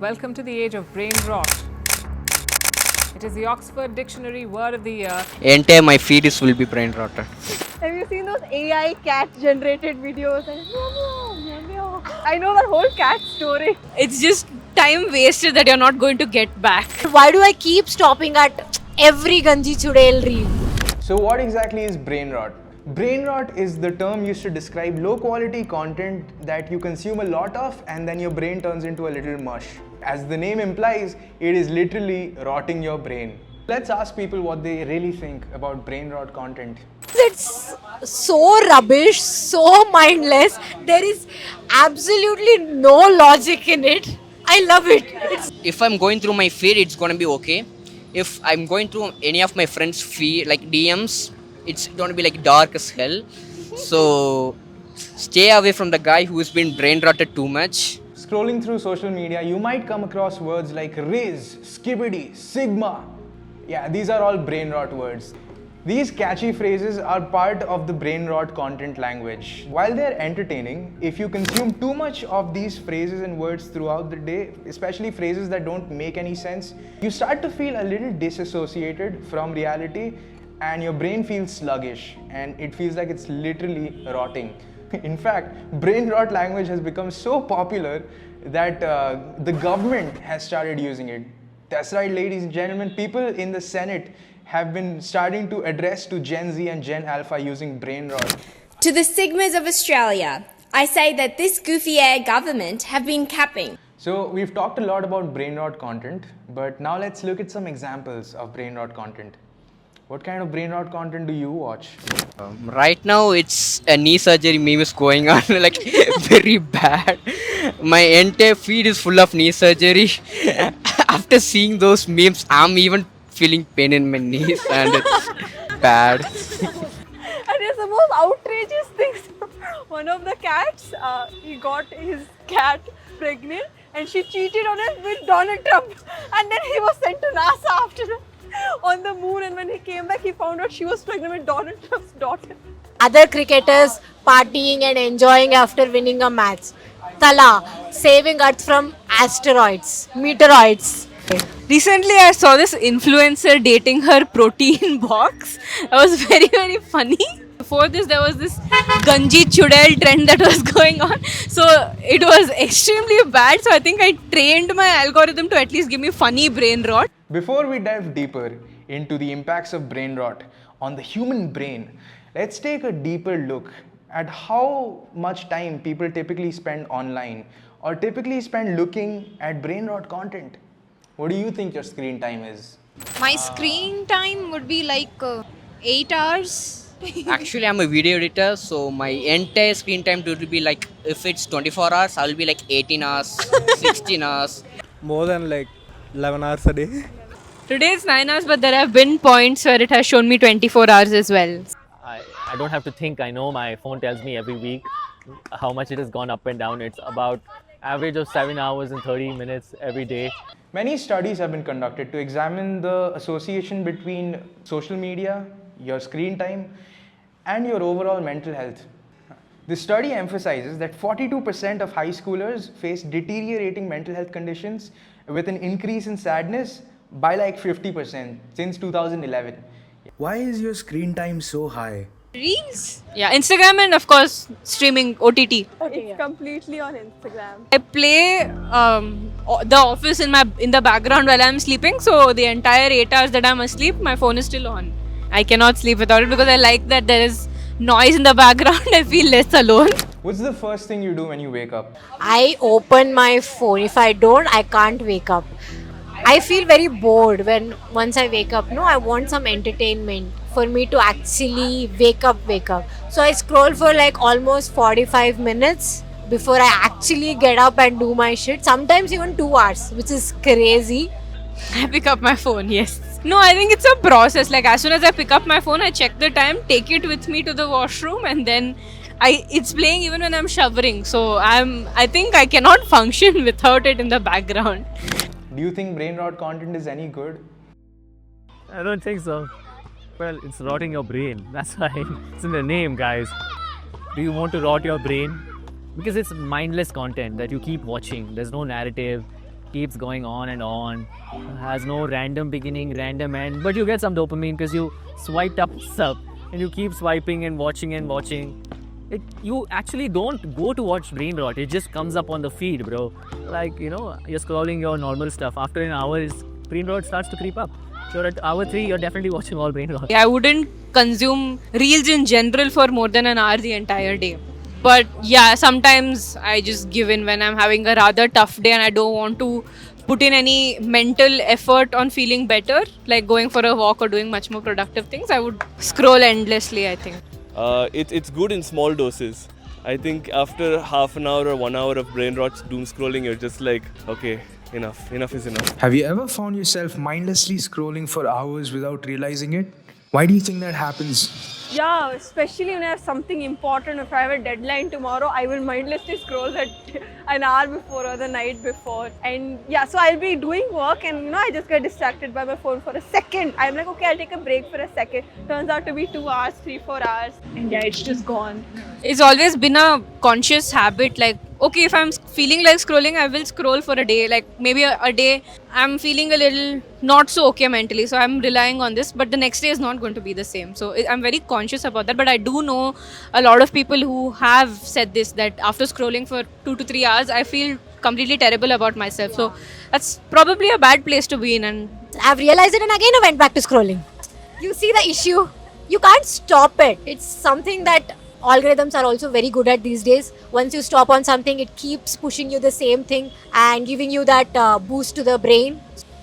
Welcome to the age of brain rot. It is the Oxford Dictionary Word of the Year. Entire my feed is will be brain rotter. Have you seen those AI cat generated videos? And meow, meow, meow, meow. I know that whole cat story. It's just time wasted that you're not going to get back. Why do I keep stopping at every Ganji Chudel reel? So what exactly is brain rot? Brain rot is the term used to describe low quality content that you consume a lot of and then your brain turns into a little mush. As the name implies, it is literally rotting your brain. Let's ask people what they really think about brain rot content. It's so rubbish, so mindless. There is absolutely no logic in it. I love it. If I'm going through my feed, it's gonna be okay. If I'm going through any of my friends' feed, like DMs, it's gonna be like dark as hell. So stay away from the guy who's been brain rotted too much. Scrolling through social media, you might come across words like Riz, Skibbity, Sigma. Yeah, these are all brain rot words. These catchy phrases are part of the brain rot content language. While they're entertaining, if you consume too much of these phrases and words throughout the day, especially phrases that don't make any sense, you start to feel a little disassociated from reality and your brain feels sluggish and it feels like it's literally rotting. In fact, brain rot language has become so popular that the government has started using it. That's right, ladies and gentlemen, people in the Senate have been starting to address to Gen Z and Gen Alpha using brain rot. To the Sigmas of Australia, I say that this goofy air government have been capping. So we've talked a lot about brain rot content, but now let's look at some examples of brain rot content. What kind of brain rot content do you watch? Right now, it's a knee surgery meme is going on, like very bad. My entire feed is full of knee surgery. After seeing those memes, I'm even feeling pain in my knees, and it's bad. And it's the most outrageous things. One of the cats, he got his cat pregnant and she cheated on him with Donald Trump. And then he was sent to NASA after that on the moon. And when he came back, he found out she was pregnant with Donald Trump's daughter. Other cricketers partying and enjoying after winning a match. Tala saving Earth from asteroids, meteoroids. Recently, I saw this influencer dating her protein box. That was very, very funny. Before this, there was this Ganji Chudel trend that was going on. So it was extremely bad. So I think I trained my algorithm to at least give me funny brain rot. Before we dive deeper into the impacts of brain rot on the human brain, let's take a deeper look at how much time people typically spend online or typically spend looking at brain rot content. What do you think your screen time is? My screen time would be like 8 hours. Actually, I'm a video editor, so my entire screen time will be like, if it's 24 hours, I'll be like 18 hours, 16 hours. More than like 11 hours a day. Today it's 9 hours, but there have been points where it has shown me 24 hours as well. I don't have to think. I know my phone tells me every week how much it has gone up and down. It's about average of 7 hours and 30 minutes every day. Many studies have been conducted to examine the association between social media, your screen time, and your overall mental health. The study emphasizes that 42% of high schoolers face deteriorating mental health conditions with an increase in sadness by like 50% since 2011. Why is your screen time so high? Reels? Yeah, Instagram and of course streaming OTT. It's completely on Instagram. I play The Office in the background while I'm sleeping, so the entire 8 hours that I'm asleep, my phone is still on. I cannot sleep without it because I like that there is noise in the background. I feel less alone. What's the first thing you do when you wake up? I open my phone. If I don't, I can't wake up. I feel very bored once I wake up. No, I want some entertainment for me to actually wake up. So I scroll for like almost 45 minutes before I actually get up and do my shit. Sometimes even 2 hours, which is crazy. I pick up my phone, yes. No, I think it's a process. Like as soon as I pick up my phone, I check the time, take it with me to the washroom, and then it's playing even when I'm showering. So I think I cannot function without it in the background. Do you think brain rot content is any good? I don't think so. Well, it's rotting your brain. That's why it's in the name, guys. Do you want to rot your brain? Because it's mindless content that you keep watching. There's no narrative. keeps going on and on, has no random beginning, random end, but you get some dopamine because you swiped up stuff and you keep swiping and watching and watching. You actually don't go to watch brain rot, it just comes up on the feed, bro. Like, you know, you're scrolling your normal stuff. After an hour, brain rot starts to creep up. So at hour 3, you're definitely watching all brain rot. I wouldn't consume reels in general for more than an hour the entire day. But yeah, sometimes I just give in when I'm having a rather tough day and I don't want to put in any mental effort on feeling better, like going for a walk or doing much more productive things. I would scroll endlessly, I think. It's good in small doses. I think after half an hour or 1 hour of brain rot doom scrolling, you're just like, okay, enough is enough. Have you ever found yourself mindlessly scrolling for hours without realizing it? Why do you think that happens? Yeah, especially when I have something important. If I have a deadline tomorrow, I will mindlessly scroll that an hour before or the night before. And yeah, so I'll be doing work and you know, I just get distracted by my phone for a second. I'm like, okay, I'll take a break for a second. Turns out to be 2 hours, 3-4 hours. And yeah, it's just gone. It's always been a conscious habit, like, okay, if I'm feeling like scrolling, I will scroll for a day. Like maybe a day I'm feeling a little not so okay mentally, so I'm relying on this, but the next day is not going to be the same. So I'm very conscious about that. But I do know a lot of people who have said this, that after scrolling for 2 to 3 hours, I feel completely terrible about myself. So that's probably a bad place to be in. And I've realized it and again I went back to scrolling. You see the issue? You can't stop it. It's something that algorithms are also very good at these days. Once you stop on something, it keeps pushing you the same thing and giving you that boost to the brain.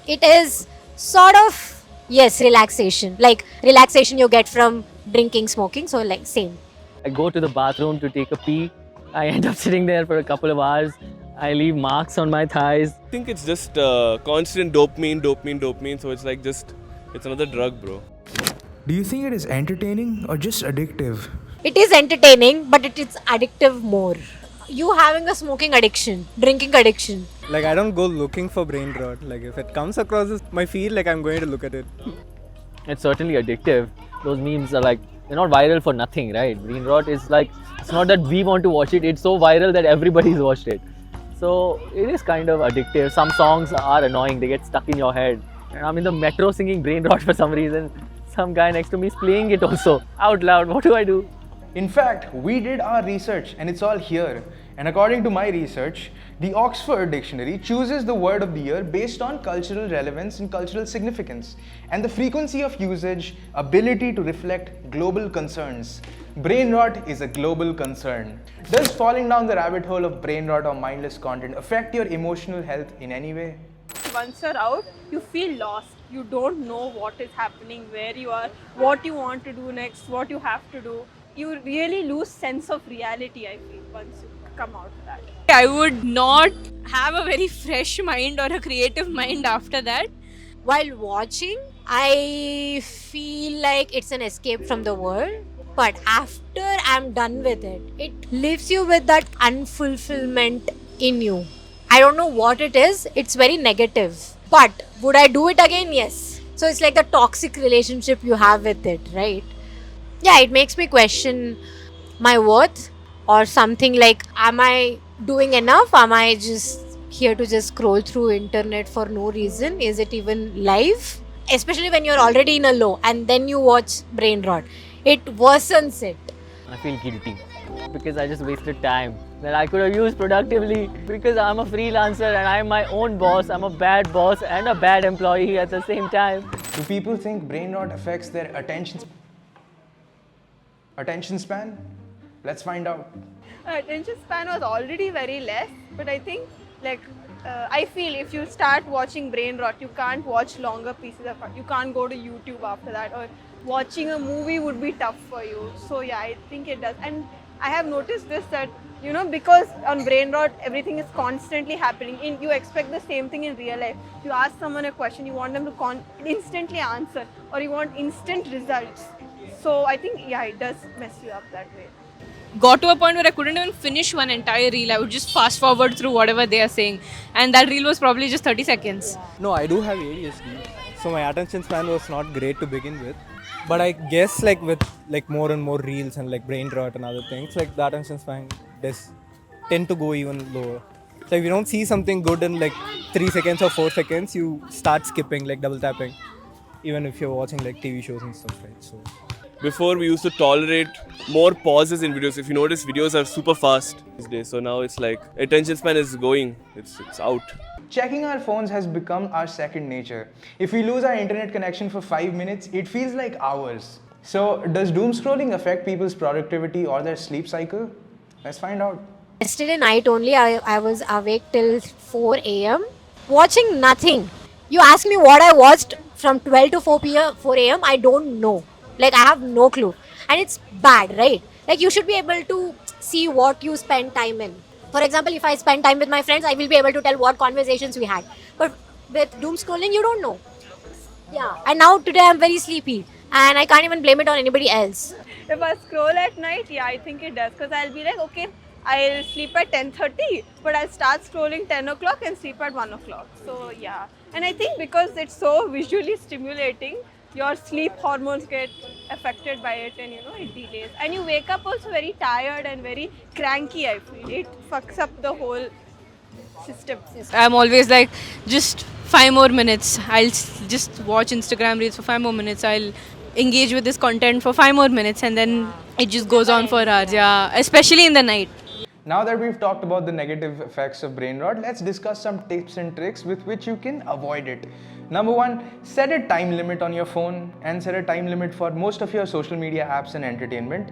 It is sort of, yes, relaxation. Like relaxation you get from drinking, smoking. So like same. I go to the bathroom to take a pee. I end up sitting there for a couple of hours. I leave marks on my thighs. I think it's just constant dopamine. So it's like it's another drug, bro. Do you think it is entertaining or just addictive? It is entertaining, but it is addictive more. You having a smoking addiction, drinking addiction. Like I don't go looking for brain rot. Like if it comes across my feed, like I'm going to look at it. It's certainly addictive. Those memes are like, they're not viral for nothing, right? Brain rot is like, it's not that we want to watch it, it's so viral that everybody's watched it. So it is kind of addictive. Some songs are annoying, they get stuck in your head. And I'm in the metro singing brain rot for some reason. Some guy next to me is playing it also out loud. What do I do? In fact, we did our research and it's all here. And according to my research, the Oxford Dictionary chooses the word of the year based on cultural relevance and cultural significance, and the frequency of usage, ability to reflect global concerns. Brain rot is a global concern. Does falling down the rabbit hole of brain rot or mindless content affect your emotional health in any way? Once you're out, you feel lost. You don't know what is happening, where you are, what you want to do next, what you have to do. You really lose sense of reality, I feel, once you come out of that. I would not have a very fresh mind or a creative mind after that. While watching, I feel like it's an escape from the world. But after I'm done with it, it leaves you with that unfulfillment in you. I don't know what it is. It's very negative. But would I do it again? Yes. So it's like the toxic relationship you have with it, right? Yeah, it makes me question my worth or something like, am I doing enough? Am I just here to just scroll through internet for no reason? Is it even live? Especially when you're already in a low and then you watch brain rot. It worsens it. I feel guilty because I just wasted time that I could have used productively, because I'm a freelancer and I'm my own boss. I'm a bad boss and a bad employee at the same time. Do people think brain rot affects their attention span? Let's find out. Attention span was already very less, but I think I feel if you start watching brain rot, you can't watch longer pieces of it. You can't go to YouTube after that, or watching a movie would be tough for you. So yeah, I think it does. And I have noticed this, that you know, because on brain rot everything is constantly happening, you expect the same thing in real life. You ask someone a question, you want them to instantly answer, or you want instant results. So I think yeah, it does mess you up that way. Got to a point where I couldn't even finish one entire reel. I would just fast forward through whatever they are saying, and that reel was probably just 30 seconds. No, I do have ADHD, so my attention span was not great to begin with. But I guess like with like more and more reels and like brain rot and other things, like the attention span does tend to go even lower. So if you don't see something good in like 3 seconds or 4 seconds, you start skipping, like double tapping, even if you're watching like TV shows and stuff, right? So Before we used to tolerate more pauses in videos. If you notice, videos are super fast these days. So now it's like attention span is going. It's out. Checking our phones has become our second nature. If we lose our internet connection for 5 minutes, it feels like hours. So, does doom scrolling affect people's productivity or their sleep cycle? Let's find out. Yesterday night only, I was awake till 4 a.m. watching nothing. You ask me what I watched from 12 to 4 a.m. I don't know. Like, I have no clue. And it's bad, right? Like, you should be able to see what you spend time in. For example, if I spend time with my friends, I will be able to tell what conversations we had. But with doom scrolling, you don't know. Yeah. And now today I'm very sleepy. And I can't even blame it on anybody else. If I scroll at night, yeah, I think it does. Because I'll be like, okay, I'll sleep at 10:30, but I'll start scrolling 10 o'clock and sleep at 1 o'clock. So, yeah. And I think because it's so visually stimulating, your sleep hormones get affected by it and, it delays. And you wake up also very tired and very cranky, I feel. It fucks up the whole system. I'm always like, just 5 more minutes. I'll just watch Instagram reels for 5 more minutes. I'll engage with this content for 5 more minutes, and then it just goes on for hours. Yeah, especially in the night. Now that we've talked about the negative effects of brain rot, let's discuss some tips and tricks with which you can avoid it. Number 1, set a time limit on your phone and set a time limit for most of your social media apps and entertainment.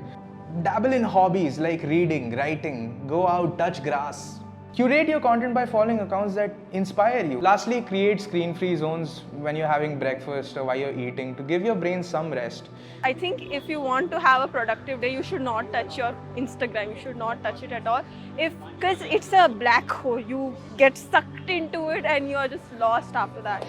Dabble in hobbies like reading, writing, go out, touch grass. Curate your content by following accounts that inspire you. Lastly, create screen-free zones when you're having breakfast or while you're eating to give your brain some rest. I think if you want to have a productive day, you should not touch your Instagram. You should not touch it at all. Because it's a black hole. You get sucked into it and you're just lost after that.